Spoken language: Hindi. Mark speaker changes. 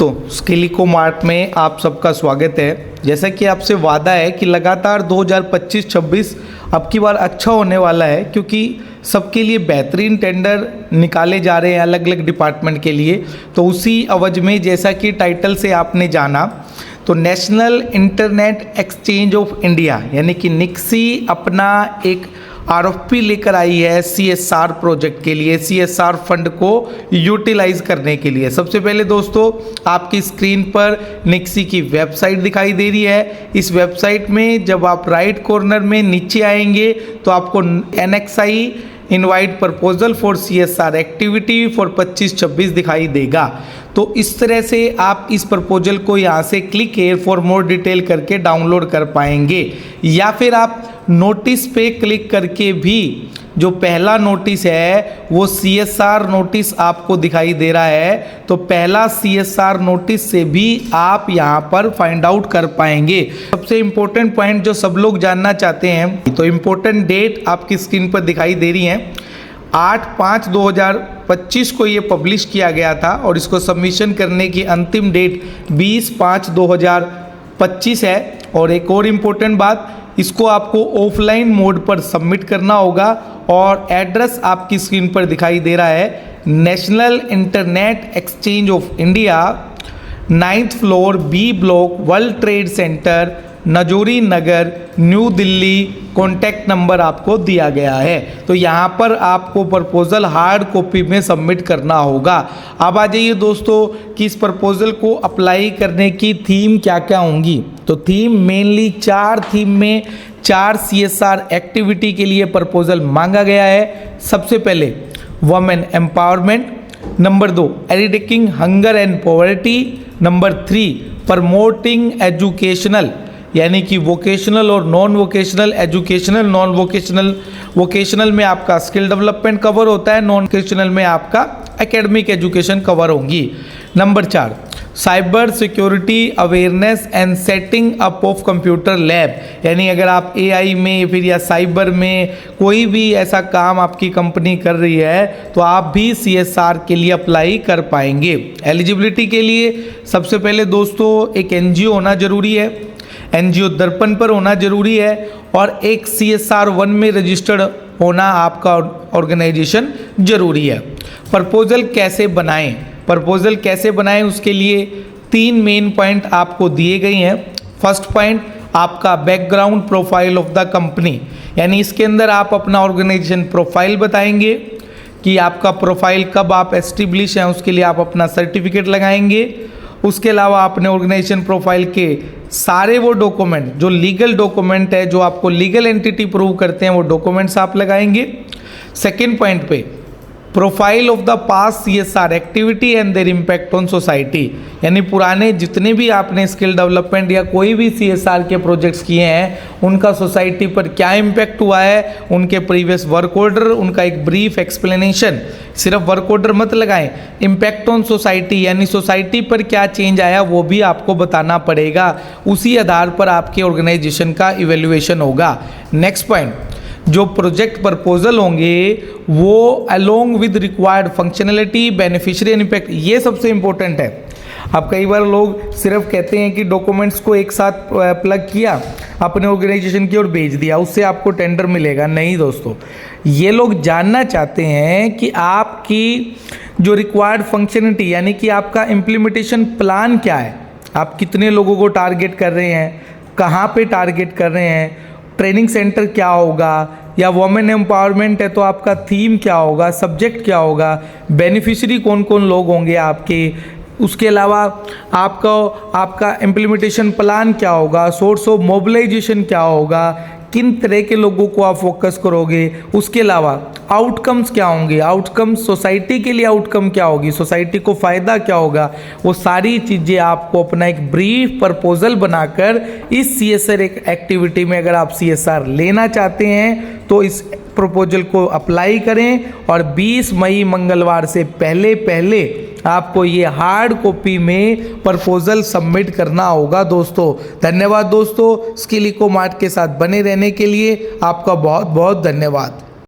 Speaker 1: दोस्तों, स्किल इको मार्ट में आप सबका स्वागत है। जैसा कि आपसे वादा है कि लगातार 2025-26 अब की बार अच्छा होने वाला है, क्योंकि सबके लिए बेहतरीन टेंडर निकाले जा रहे हैं अलग अलग डिपार्टमेंट के लिए। तो उसी अवज में जैसा कि टाइटल से आपने जाना, तो national Internet Exchange of India यानी कि निक्सी अपना एक आरएफपी लेकर आई है सीएसआर प्रोजेक्ट के लिए, सीएसआर फंड को यूटिलाइज करने के लिए। सबसे पहले दोस्तों, आपकी स्क्रीन पर निक्सी की वेबसाइट दिखाई दे रही है। इस वेबसाइट में जब आप राइट कॉर्नर में नीचे आएंगे तो आपको NXI invite proposal for CSR activity for 25-26 दिखाई देगा। तो इस तरह से आप इस प्रपोजल को यहाँ से click here for more detail करके डाउनलोड कर पाएंगे, या फिर आप नोटिस पे क्लिक करके भी जो पहला नोटिस है वो सीएसआर नोटिस आपको दिखाई दे रहा है, तो पहला सीएसआर नोटिस से भी आप यहाँ पर फाइंड आउट कर पाएंगे। सबसे इम्पोर्टेंट पॉइंट जो सब लोग जानना चाहते हैं, तो इम्पोर्टेंट डेट आपकी स्क्रीन पर दिखाई दे रही है। 8/5/2025 को ये पब्लिश किया गया था और इसको सबमिशन करने की अंतिम डेट 20/5/2025 है। और एक और इम्पोर्टेंट बात, इसको आपको ऑफलाइन मोड पर सबमिट करना होगा और एड्रेस आपकी स्क्रीन पर दिखाई दे रहा है। National Internet Exchange of India, 9th floor, B block, World Trade Centre, नजोरी Nagar, New Delhi. Contact number आपको दिया गया है। तो यहाँ पर आपको प्रपोजल हार्ड कॉपी में सबमिट करना होगा। अब आ जाइए दोस्तों कि इस प्रपोजल को अप्लाई करने की थीम क्या क्या होंगी। तो थीम मेनली 4 थीम में 4 सीएसआर एक्टिविटी के लिए प्रपोजल मांगा गया है। सबसे पहले women empowerment, number 2 eradicating hunger and poverty, number 3 promoting educational यानी कि वोकेशनल और non vocational, educational non vocational. Vocational में आपका स्किल डेवलपमेंट कवर होता है, नॉन वोकेशनल में आपका एकेडमिक एजुकेशन कवर होंगी। Number 4 cyber security awareness and setting up of computer lab, यानी अगर आप AI में फिर या साइबर में कोई भी ऐसा काम आपकी कंपनी कर रही है तो आप भी CSR के लिए अप्लाई कर पाएंगे। एलिजिबिलिटी के लिए सबसे पहले दोस्तों एक NGO होना जरूरी है, NGO दर्पण पर होना जरूरी है, और एक CSR 1 में रजिस्टर्ड होना आपका ऑर्गेनाइजेशन जरूरी है। प्रपोजल कैसे बनाएं, प्रपोजल कैसे बनाएं उसके लिए 3 मेन पॉइंट आपको दिए गए हैं। फर्स्ट पॉइंट आपका background profile of the company, यानी इसके अंदर आप अपना ऑर्गेनाइजेशन प्रोफाइल बताएंगे कि आपका प्रोफाइल कब आप एस्टिब्लिश हैं, उसके लिए आप अपना सर्टिफिकेट लगाएंगे। उसके अलावा आपने ऑर्गेनाइजेशन प्रोफाइल के सारे वो डॉक्यूमेंट जो लीगल डॉक्यूमेंट है, जो आपको लीगल एंटिटी प्रूव करते हैं, वो डॉक्यूमेंट्स आप लगाएंगे। सेकेंड पॉइंट पे profile of the past CSR activity and there impact on society, यानी पुराने जितने भी आपने स्किल डेवलपमेंट या कोई भी CSR के प्रोजेक्ट्स किए हैं उनका सोसाइटी पर क्या इम्पैक्ट हुआ है, उनके प्रीवियस वर्क ऑर्डर, उनका एक ब्रीफ एक्सप्लेनेशन। सिर्फ वर्क ऑर्डर मत लगाएं, इम्पैक्ट ऑन सोसाइटी यानी सोसाइटी पर क्या चेंज आया वो भी आपको बताना पड़ेगा। उसी आधार पर आपके ऑर्गेनाइजेशन का इवेल्युएशन होगा। नेक्स्ट पॉइंट, जो प्रोजेक्ट प्रपोजल होंगे वो along with required functionality, beneficiary and impact, ये सबसे इंपॉर्टेंट है। अब कई बार लोग सिर्फ कहते हैं कि डॉक्यूमेंट्स को एक साथ प्लग किया, अपने ऑर्गेनाइजेशन की ओर भेज दिया, उससे आपको टेंडर मिलेगा। नहीं दोस्तों, ये लोग जानना चाहते हैं कि आपकी जो रिक्वायर्ड फंक्शनलिटी यानी कि आपका इम्प्लीमेंटेशन प्लान क्या है, आप कितने लोगों को टारगेट कर रहे हैं, कहाँ पे टारगेट कर रहे हैं, ट्रेनिंग सेंटर क्या होगा, या वुमेन एम्पावरमेंट है तो आपका थीम क्या होगा, सब्जेक्ट क्या होगा, बेनिफिशियरी कौन कौन लोग होंगे आपके, उसके अलावा आपका इम्प्लीमेंटेशन प्लान क्या होगा, सोर्स ऑफ मोबिलाइजेशन क्या होगा, किन तरह के लोगों को आप फोकस करोगे, उसके अलावा आउटकम्स क्या होंगे, आउटकम्स सोसाइटी के लिए आउटकम क्या होगी, सोसाइटी को फ़ायदा क्या होगा, वो सारी चीज़ें आपको अपना एक ब्रीफ प्रपोजल बनाकर इस CSR एक्टिविटी में अगर आप CSR लेना चाहते हैं तो इस प्रपोजल को अप्लाई करें और 20 मई मंगलवार से पहले आपको ये हार्ड कॉपी में प्रपोजल सबमिट करना होगा दोस्तों। धन्यवाद दोस्तों, स्किल इको मार्ट के साथ बने रहने के लिए आपका बहुत बहुत धन्यवाद।